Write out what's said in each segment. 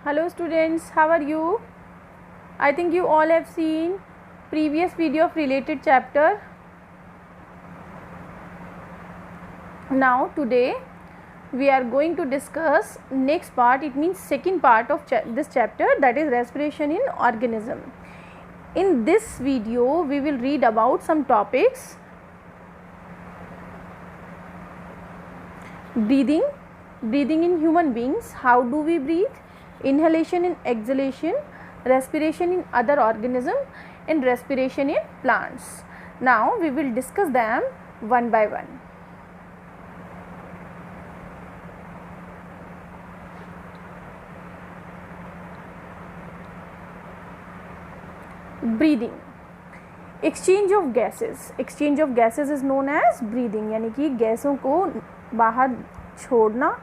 Hello students, how are you? I think you all have seen previous video of related chapter. Now today we are going to discuss next part, it means second part of this chapter, that is respiration in organism. In this video we will read about some topics: breathing in human beings, how do we breathe, inhalation and exhalation, respiration in other organism, and respiration in plants. Now we will discuss them one by one. Breathing, exchange of gases is known as breathing, यानी कि गैसों को बाहर छोड़ना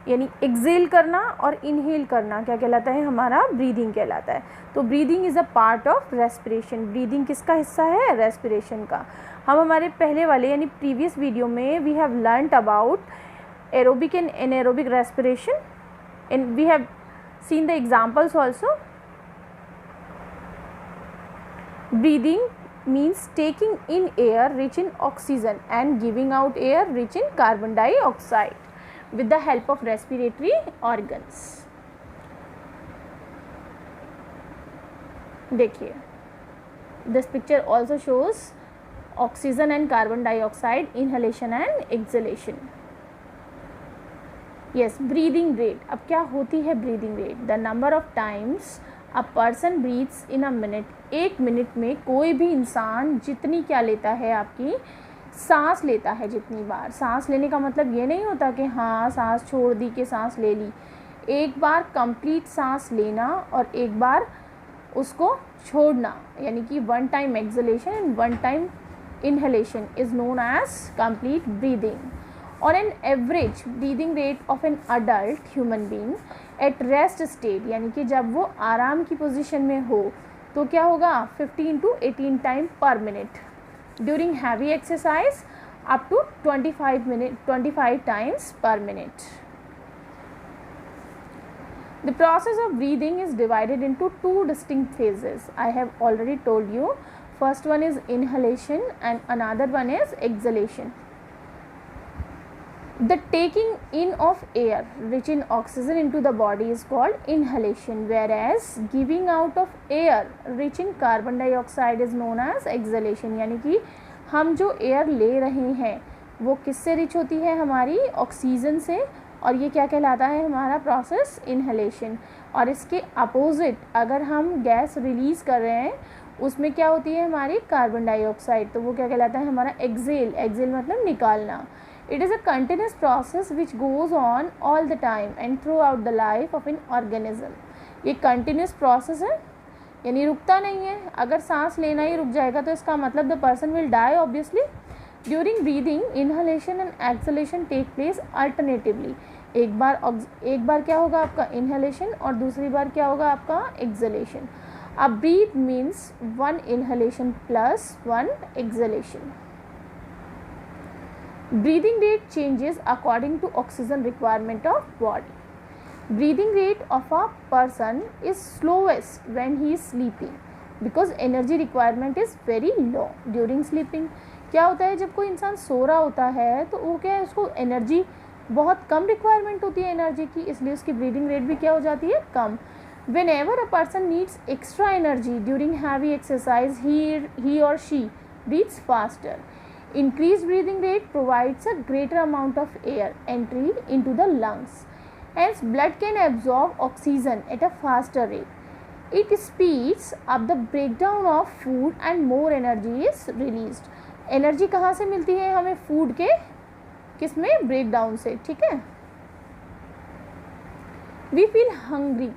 यानी Excel करना और inhale करना क्या कहलाता है, हमारा ब्रीदिंग कहलाता है. तो breathing is a part of respiration. Breathing किसका हिस्सा है, रेस्पिरेशन का. हम हमारे पहले वाले यानी प्रीवियस वीडियो में we have learned about aerobic and anaerobic respiration and we have seen the examples also. Breathing means taking in air rich in oxygen and giving out air rich in carbon dioxide with the help of respiratory organs. देखिए, this picture also shows oxygen and carbon dioxide inhalation and exhalation. Yes, breathing rate. अब क्या होती है breathing rate? The number of times a person breathes in a minute. एक minute में कोई भी इंसान जितनी क्या लेता है, आपकी सांस लेता है. जितनी बार सांस लेने का मतलब ये नहीं होता कि हाँ सांस छोड़ दी कि सांस ले ली. एक बार कंप्लीट सांस लेना और एक बार उसको छोड़ना, यानी कि one time exhalation and one time inhalation is known as complete breathing. On an average breathing rate of an adult human being at rest state, यानी कि जब वो आराम की पोजीशन में हो तो क्या होगा, 15 to 18 time per minute. During heavy exercise up to 25 times per minute. The process of breathing is divided into two distinct phases. I have already told you. First one is inhalation and another one is exhalation. The taking in of air rich in oxygen into the body is called inhalation, whereas giving out of air rich in carbon dioxide is known as exhalation. यानी कि हम जो air ले रहे हैं वो किससे rich होती है, हमारी ऑक्सीजन से, और ये क्या कहलाता है, हमारा प्रोसेस इनहेलेशन. और इसके अपोजिट अगर हम गैस रिलीज़ कर रहे हैं उसमें क्या होती है, हमारी कार्बन डाइऑक्साइड, तो वो क्या कहलाता है, हमारा एक्सेल. एक्सेल मतलब निकालना. It is a continuous process which goes on all the time and throughout the life of an organism. ये continuous process है, यानी रुकता नहीं है. अगर सांस लेना ही रुक जाएगा तो इसका मतलब the person will die obviously. During breathing, inhalation and exhalation take place alternatively. एक बार क्या होगा आपका inhalation और दूसरी बार क्या होगा आपका exhalation. अब breathe means one inhalation plus one exhalation. Breathing rate changes according to oxygen requirement of body. Breathing rate of a person is slowest when he is sleeping because energy requirement is very low during sleeping. क्या होता है, जब कोई इंसान सो रहा होता है तो वो क्या है, उसको एनर्जी बहुत कम रिक्वायरमेंट होती है एनर्जी की, इसलिए उसकी ब्रीदिंग रेट भी क्या हो जाती है, कम. Whenever a person needs extra energy during heavy exercise, he or she breathes faster. Increased breathing rate provides a greater amount of air entry into the lungs. Hence, blood can absorb oxygen at a faster rate. It speeds up the breakdown of food and more energy is released. Energy कहाँ से मिलती है हमें, food के किस में, breakdown से. ठीक है. We feel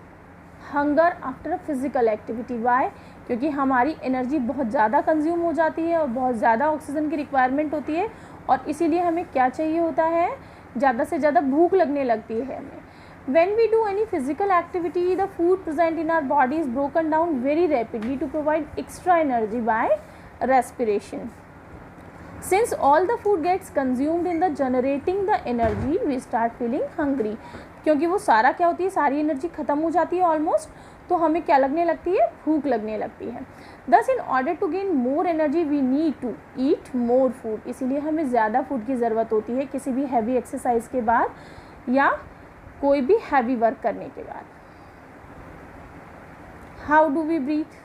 hunger after a physical activity. Why, क्योंकि हमारी एनर्जी बहुत ज़्यादा कंज्यूम हो जाती है और बहुत ज़्यादा ऑक्सीजन की रिक्वायरमेंट होती है, और इसीलिए हमें क्या चाहिए होता है, ज़्यादा से ज़्यादा भूख लगने लगती है हमें. When we do any physical activity, the food present in our body is broken down very rapidly to provide extra energy by respiration. Since all the food gets consumed in the generating the energy, we start feeling hungry. क्योंकि वो सारा क्या होती है, सारी energy ख़त्म हो जाती है ऑलमोस्ट, तो हमें क्या लगने लगती है, भूख लगने लगती है. Thus in order to gain more energy we need to eat more food. इसीलिए हमें ज़्यादा फूड की ज़रूरत होती है किसी भी हैवी एक्सरसाइज के बाद या कोई भी हैवी वर्क करने के बाद. How do we breathe?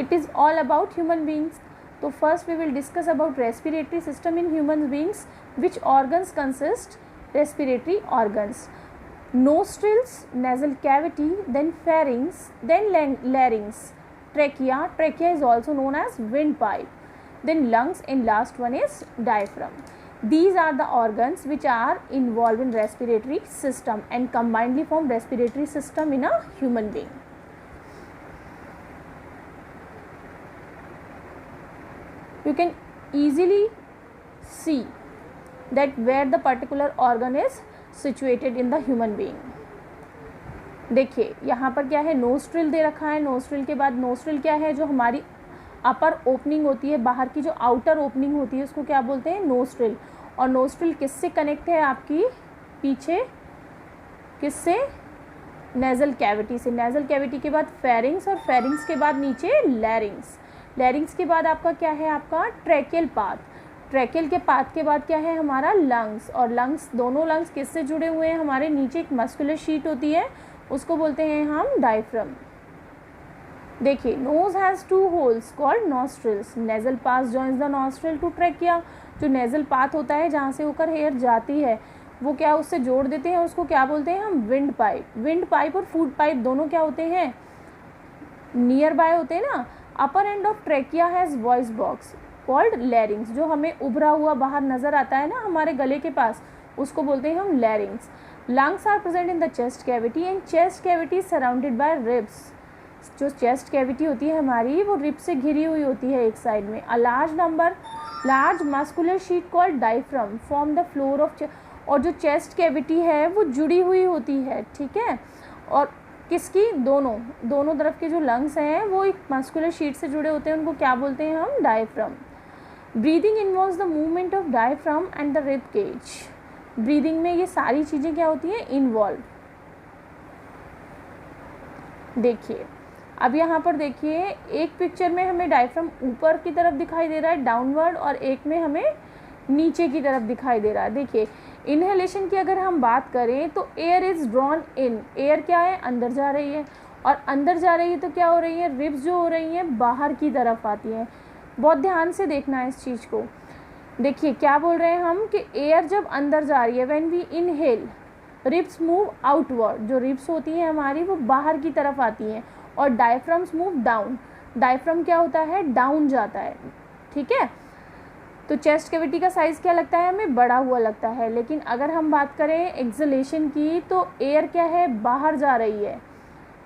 It is all about human beings. So first we will discuss about respiratory system in human beings. Which organs consist? Respiratory organs. Nostrils, nasal cavity, then pharynx, then larynx. Trachea. Trachea is also known as windpipe. Then lungs, and last one is diaphragm. These are the organs which are involved in respiratory system and combinedly form respiratory system in a human being. You can easily see that where the particular organ is situated in the human being. देखिए यहाँ पर क्या है, nostril दे रखा है. Nostril के बाद nostril क्या है, जो हमारी अपर ओपनिंग होती है, बाहर की जो आउटर ओपनिंग होती है उसको क्या बोलते हैं, नोस्ट्रिल. और नोस्ट्रिल किससे कनेक्ट है, आपकी पीछे किससे, नेजल कैविटी से. नेजल कैविटी के बाद फेरिंग्स, और फेरिंग्स के बाद नीचे लैरिंग्स. लैरिंग्स के बाद आपका क्या है, आपका ट्रैकियल पाथ. ट्रैकियल के पाथ के बाद क्या है हमारा, लंग्स. और लंग्स, दोनों लंग्स किससे जुड़े हुए हैं, हमारे नीचे एक मस्कुलर शीट होती है, उसको बोलते हैं हम डायफ्राम. देखिए, nose has 2 holes called nostrils. Nasal pass joins the nostril to trachea. जो नेजल पाथ होता है जहाँ से होकर एयर जाती है वो क्या उससे जोड़ देते हैं, उसको क्या बोलते हैं हम, विंड पाइप. विंड पाइप और फूड पाइप दोनों क्या होते हैं, नियर बाय होते हैं ना. Upper end of trachea has voice box called larynx. जो हमें उभरा हुआ बाहर नज़र आता है ना हमारे गले के पास, उसको बोलते हैं हम larynx. Lungs are present in the chest cavity and chest cavity surrounded by ribs. जो चेस्ट कैविटी होती है हमारी वो रिब से घिरी हुई होती है एक साइड में. A large muscular sheet called diaphragm form the floor of. और जो चेस्ट कैविटी है वो जुड़ी हुई होती है, ठीक है. और किसकी, दोनों तरफ के जो लंग्स हैं वो एक मस्कुलर शीट से जुड़े होते हैं, उनको क्या बोलते हैं हम, diaphragm. Breathing involves the movement of diaphragm and the rib cage. Breathing में ये सारी चीज़ें क्या होती हैं, इन्वॉल्व. देखिए अब यहाँ पर देखिए, एक पिक्चर में हमें डायफ्राम ऊपर की तरफ दिखाई दे रहा है डाउनवर्ड, और एक में हमें नीचे की तरफ दिखाई दे रहा है. देखिए इनहेलेशन की अगर हम बात करें तो air is drawn in. Air क्या है, अंदर जा रही है, और अंदर जा रही है तो क्या हो रही है, रिब्स जो हो रही हैं बाहर की तरफ आती हैं. बहुत ध्यान से देखना है इस चीज़ को. देखिए क्या बोल रहे हैं हम कि एयर जब अंदर जा रही है, when we inhale ribs move outward. जो रिब्स होती हैं हमारी वो बाहर की तरफ आती हैं, और डायफ्राम्स मूव डाउन. डायफ्राम क्या होता है, डाउन जाता है, ठीक है. तो चेस्ट कैविटी का साइज़ क्या लगता है हमें, बड़ा हुआ लगता है. लेकिन अगर हम बात करें एक्सलेशन की तो एयर क्या है, बाहर जा रही है.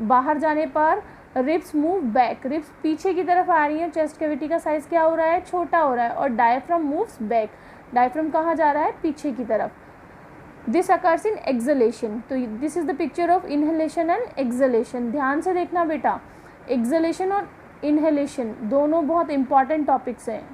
बाहर जाने पर रिब्स मूव बैक. रिब्स पीछे की तरफ आ रही है, चेस्ट कैविटी का साइज़ क्या हो रहा है, छोटा हो रहा है. और डायफ्राम मूव्स बैक. डायफ्राम कहाँ जा रहा है, पीछे की तरफ. This occurs in exhalation. तो this is the picture of inhalation and exhalation. ध्यान से देखना बेटा, एक्सलेशन और इनहेलेशन दोनों बहुत इंपॉर्टेंट टॉपिक्स हैं.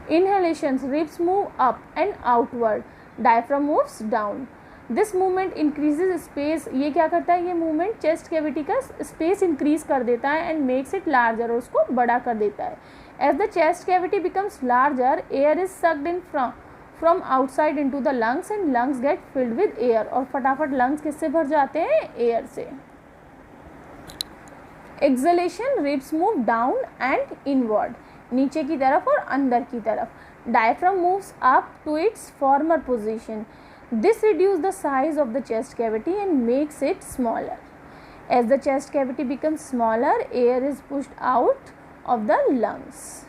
Inhalations, ribs move up and outward, diaphragm moves down. This movement increases space. ये क्या करता है, ये मूवमेंट चेस्ट कैविटी का स्पेस इंक्रीज कर देता है एंड मेक्स इट लार्जर, और उसको बड़ा कर देता है. As the chest cavity becomes larger, air is sucked in from outside into the lungs and lungs get filled with air. और फटाफट लंग्स किससे भर जाते हैं, एयर से. Exhalation, ribs move down and inward, नीचे की तरफ और अंदर की तरफ. Diaphragm moves up to its former position. This reduce the size of the chest cavity and makes it smaller. As the chest cavity becomes smaller, air is pushed out of the lungs.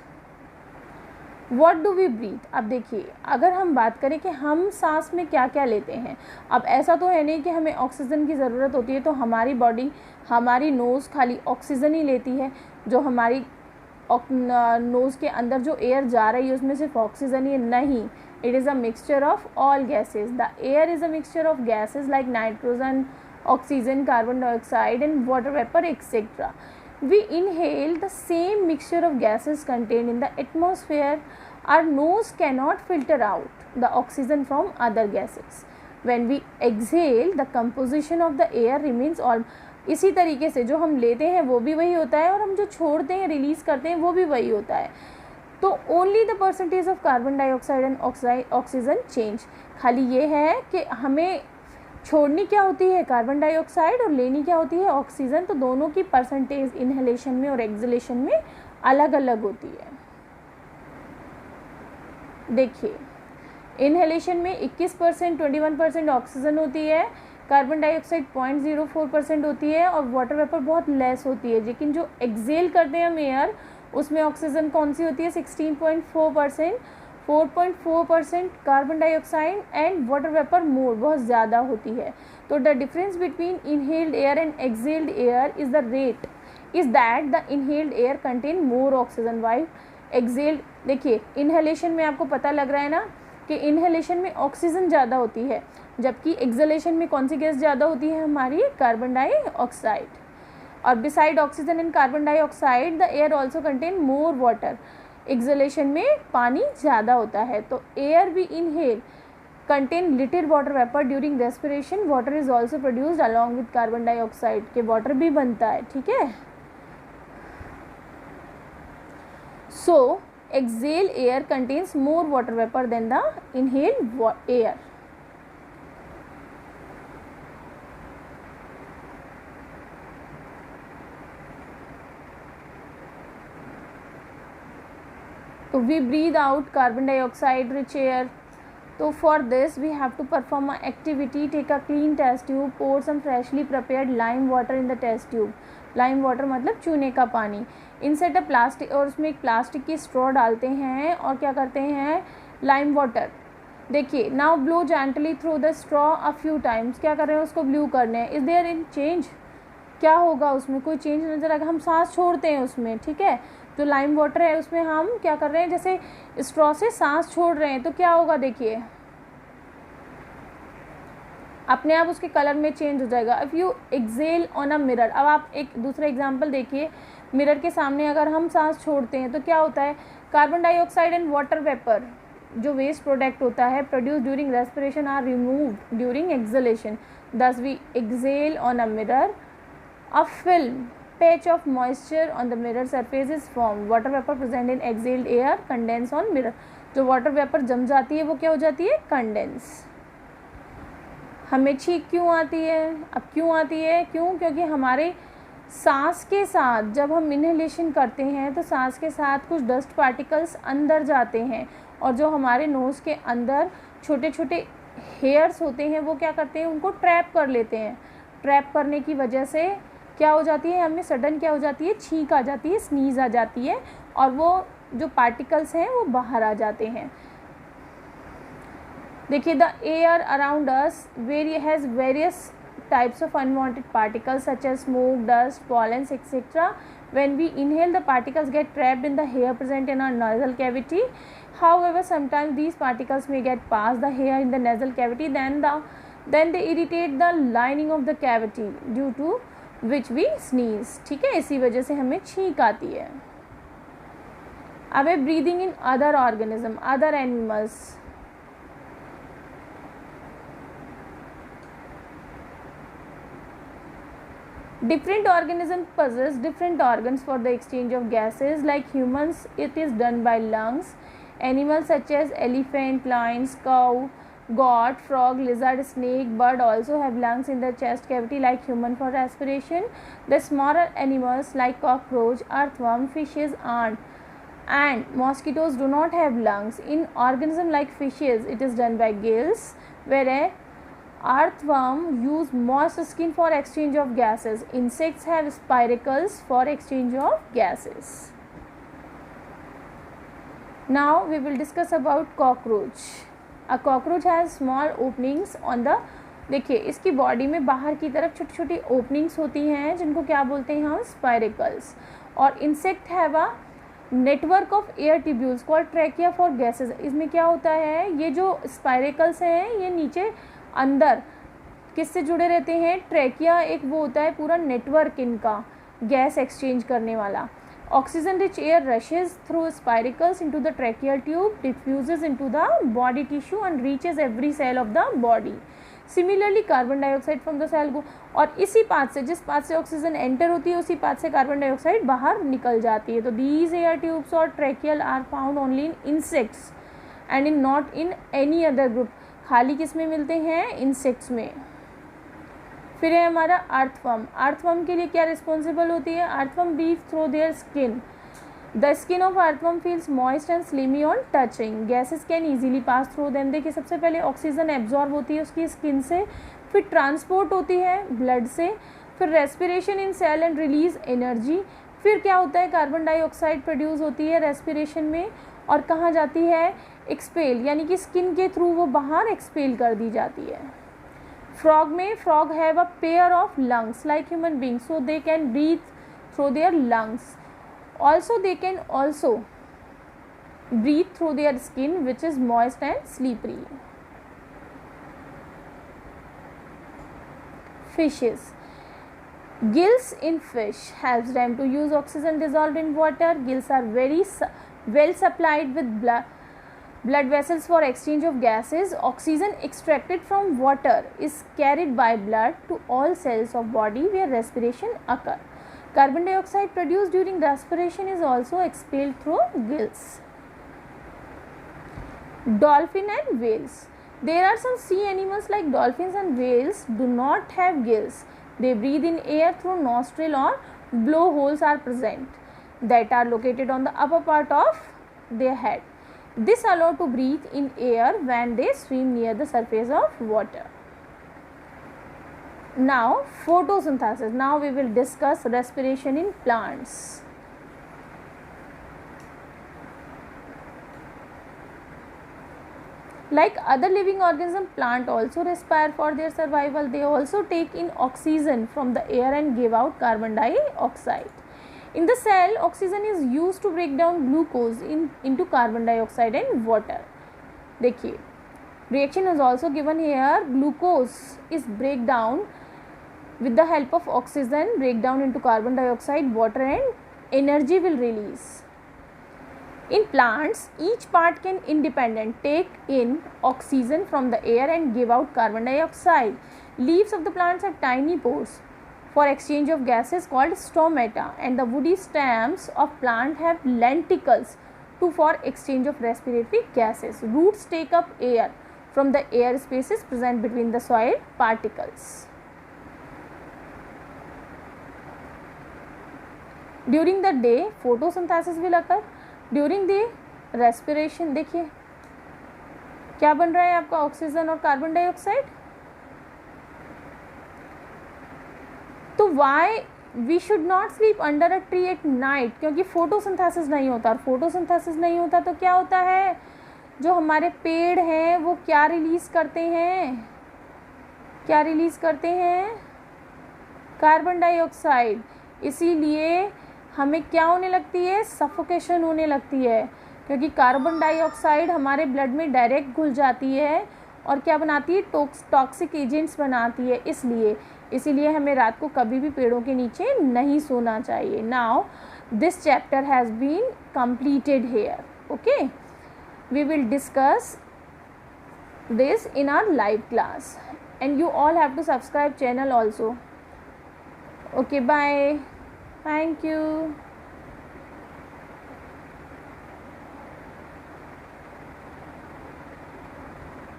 What do we breathe. अब देखिए अगर हम बात करें कि हम सांस में क्या क्या लेते हैं. अब ऐसा तो है नहीं कि हमें ऑक्सीजन की ज़रूरत होती है तो हमारी बॉडी, हमारी नोज़ खाली ऑक्सीजन ही लेती है. जो हमारी नोज़ के अंदर जो एयर जा रही है उसमें सिर्फ ऑक्सीजन ही नहीं, it is a mixture of all gases. The air is a mixture of gases like nitrogen, oxygen, carbon dioxide and water vapour etcetera. we inhale the same mixture of gases contained in the atmosphere, our nose cannot filter out the oxygen from other gases. When we exhale, the composition of the air remains all. इसी तरीके से जो हम लेते हैं वो भी वही होता है और हम जो छोड़ते हैं, रिलीज़ करते हैं, वो भी वही होता है. तो only the percentage of carbon dioxide and oxygen change. खाली ये है कि हमें छोड़नी क्या होती है कार्बन डाइऑक्साइड और लेनी क्या होती है ऑक्सीजन. तो दोनों की परसेंटेज इनहेलेशन में और एक्सहेलेशन में अलग अलग होती है. देखिए, इनहेलेशन में 21%, 21% ऑक्सीजन होती है, कार्बन डाइऑक्साइड 0.04% होती है और वाटर वेपर बहुत लेस होती है. लेकिन जो एक्सहेल करते हैं हम एयर, उसमें ऑक्सीजन कौन सी होती है 16.4%, 4.4% carbon dioxide and water vapour more बहुत ज़्यादा होती है. तो the difference between inhaled air and exhaled air is the rate is that the inhaled air contain more oxygen while exhaled. देखिए, इनहेलेशन में आपको पता लग रहा है ना कि इनहेलेशन में ऑक्सीजन ज़्यादा होती है, जबकि एक्सहेलेशन में कौन सी गैस ज़्यादा होती है हमारी कार्बन डाइऑक्साइड. और beside oxygen and carbon dioxide the air also contain more water. Exhalation में पानी ज़्यादा होता है. तो air we inhale contain little water vapour during respiration. Water is also produced along with carbon dioxide. के water भी बनता है. ठीक है. So exhale air contains more water vapor than the inhaled air. So we breathe out carbon dioxide rich air. So for this we have to perform an activity. Take a clean test tube, pour some freshly prepared lime water in the test tube. Lime water मतलब चूने का पानी. इनसेट अ plastic, और उसमें एक plastic की straw डालते हैं और क्या करते हैं लाइम वाटर. देखिए, now blow gently through the straw a few times. क्या कर रहे हैं उसको ब्लू करने हैं. Is there any change. क्या होगा उसमें, कोई चेंज नजर आएगा. हम सांस छोड़ते हैं उसमें. ठीक है. जो लाइम वाटर है उसमें हम क्या कर रहे हैं, जैसे स्ट्रॉ से सांस छोड़ रहे हैं, तो क्या होगा देखिए अपने आप उसके कलर में चेंज हो जाएगा. If you exhale on a mirror. अब आप एक दूसरा एग्जांपल देखिए. मिरर के सामने अगर हम सांस छोड़ते हैं तो क्या होता है, carbon dioxide and water vapour जो वेस्ट प्रोडक्ट होता है produce during respiration are removed during exhalation. Thus we exhale on a mirror, a film patch of moisture on the mirror surface is formed. water vapor present in exhaled air condense on mirror. जो water vapour जम जाती है वो क्या हो जाती है condense. हमें छींक क्यों आती है. अब क्यों आती है, क्यों, क्योंकि हमारे सांस के साथ जब हम इनहेलेशन करते हैं तो सांस के साथ कुछ डस्ट पार्टिकल्स अंदर जाते हैं और जो हमारे नोज़ के अंदर छोटे छोटे हेयर्स होते हैं वो क्या करते हैं उनको ट्रैप कर लेते हैं. ट्रैप करने की वजह से क्या हो जाती है, हमें सडन क्या हो जाती है, छींक आ जाती है, स्नीज़ आ जाती है और वो जो पार्टिकल्स हैं वो बाहर आ जाते हैं. देखिए, the air around us has various types of unwanted particles such as smoke, dust, pollens, etc. When we inhale, the particles get trapped in the hair present in our nasal cavity. However, sometimes these particles may get past the hair in the nasal cavity, then they irritate the lining of the cavity, due to which we sneeze. ठीक है, इसी वजह से हमें छींक आती है. अब है breathing in other organism, other animals. Different organisms possess different organs for the exchange of gases. Like humans, it is done by lungs. Animals such as elephant, lions, cow, goat, frog, lizard, snake, bird also have lungs in their chest cavity like human for respiration. The smaller animals like cockroach, earthworm, fishes, and mosquitoes do not have lungs. In organisms like fishes, it is done by gills, whereas earthworm use moist skin for exchange of gases. Insects have spiracles for exchange of gases. Now we will discuss about cockroach. A cockroach has small openings on the. देखिए, इसकी body में बाहर की तरफ छोटी छोटी openings होती हैं जिनको क्या बोलते हैं हम, स्पाइरेकल्स. और insect have a network of air tubules called trachea for gases. इसमें क्या होता है, ये जो स्पाइरेकल्स हैं ये नीचे अंदर किससे जुड़े रहते हैं, ट्रैकिया एक वो होता है पूरा नेटवर्क इनका गैस एक्सचेंज करने वाला. Oxygen rich air rushes through spiracles into the tracheal tube, diffuses into the body tissue and reaches every cell of the body. Similarly, carbon dioxide from the cell go, और इसी path से, जिस path से oxygen enter होती है उसी path से carbon dioxide बाहर निकल जाती है. तो these air tubes और tracheal are found only in insects and in not in any other group. खाली किस में मिलते हैं? इंसेक्ट्स में. फिर है हमारा अर्थवर्म. अर्थवर्म के लिए क्या रिस्पॉन्सिबल होती है? Earthworm breathe through their skin. The skin of earthworm feels moist and slimy on touching. Gases can easily pass through them. देखिए सबसे पहले ऑक्सीजन एब्जॉर्ब होती है उसकी स्किन से, फिर ट्रांसपोर्ट होती है ब्लड से, फिर respiration in cell and release energy. फिर क्या होता है? कार्बन डाइऑक्साइड प्रोड्यूस होती है रेस्पिरेशन में और कहाँ जाती है? एक्सपेल, यानी कि स्किन के थ्रू वो बाहर एक्सपेल कर दी जाती है. फ्रॉग में, frog have a pair of lungs like human being, so they can breathe through their lungs. Also they can also breathe through their skin which is moist and slippery. Fishes. Gills in fish helps them to use oxygen dissolved in water. Gills are very well supplied with blood vessels for exchange of gases. Oxygen extracted from water is carried by blood to all cells of body where respiration occur. Carbon dioxide produced during respiration is also expelled through gills. Dolphin and whales. There are some sea animals like dolphins and whales do not have gills. They breathe in air through nostril or blowholes are present that are located on the upper part of their head. This allows to breathe in air when they swim near the surface of water. Now photosynthesis. Now we will discuss respiration in plants. Like other living organisms, plant also respire for their survival. They also take in oxygen from the air and give out carbon dioxide. In the cell, oxygen is used to break down glucose into carbon dioxide and water. देखिए, reaction is also given here. Glucose is break down with the help of oxygen, break down into carbon dioxide, water, and energy will release. In plants, each part can independently take in oxygen from the air and give out carbon dioxide. Leaves of the plants have tiny pores for exchange of gases called stomata, and the woody stems of plant have lenticles for exchange of respiratory gases. Roots take up air from the air spaces present between the soil particles. During the day, photosynthesis will occur. During the respiration देखिए क्या बन रहा है आपका? Oxygen और carbon dioxide. तो why we should not sleep under a tree at night? क्योंकि photosynthesis नहीं होता, और फोटोसिंथेसिस नहीं होता तो क्या होता है? जो हमारे पेड़ हैं वो क्या रिलीज करते हैं? क्या रिलीज करते हैं? Carbon dioxide. इसीलिए हमें क्या होने लगती है? सफोकेशन होने लगती है, क्योंकि कार्बन डाइऑक्साइड हमारे ब्लड में डायरेक्ट घुल जाती है और क्या बनाती है? टॉक्सिक एजेंट्स बनाती है. इसीलिए हमें रात को कभी भी पेड़ों के नीचे नहीं सोना चाहिए. Now this chapter has been completed here. Okay, we will discuss this in our live class, and you all have to subscribe channel also. Okay, bye. Thank you.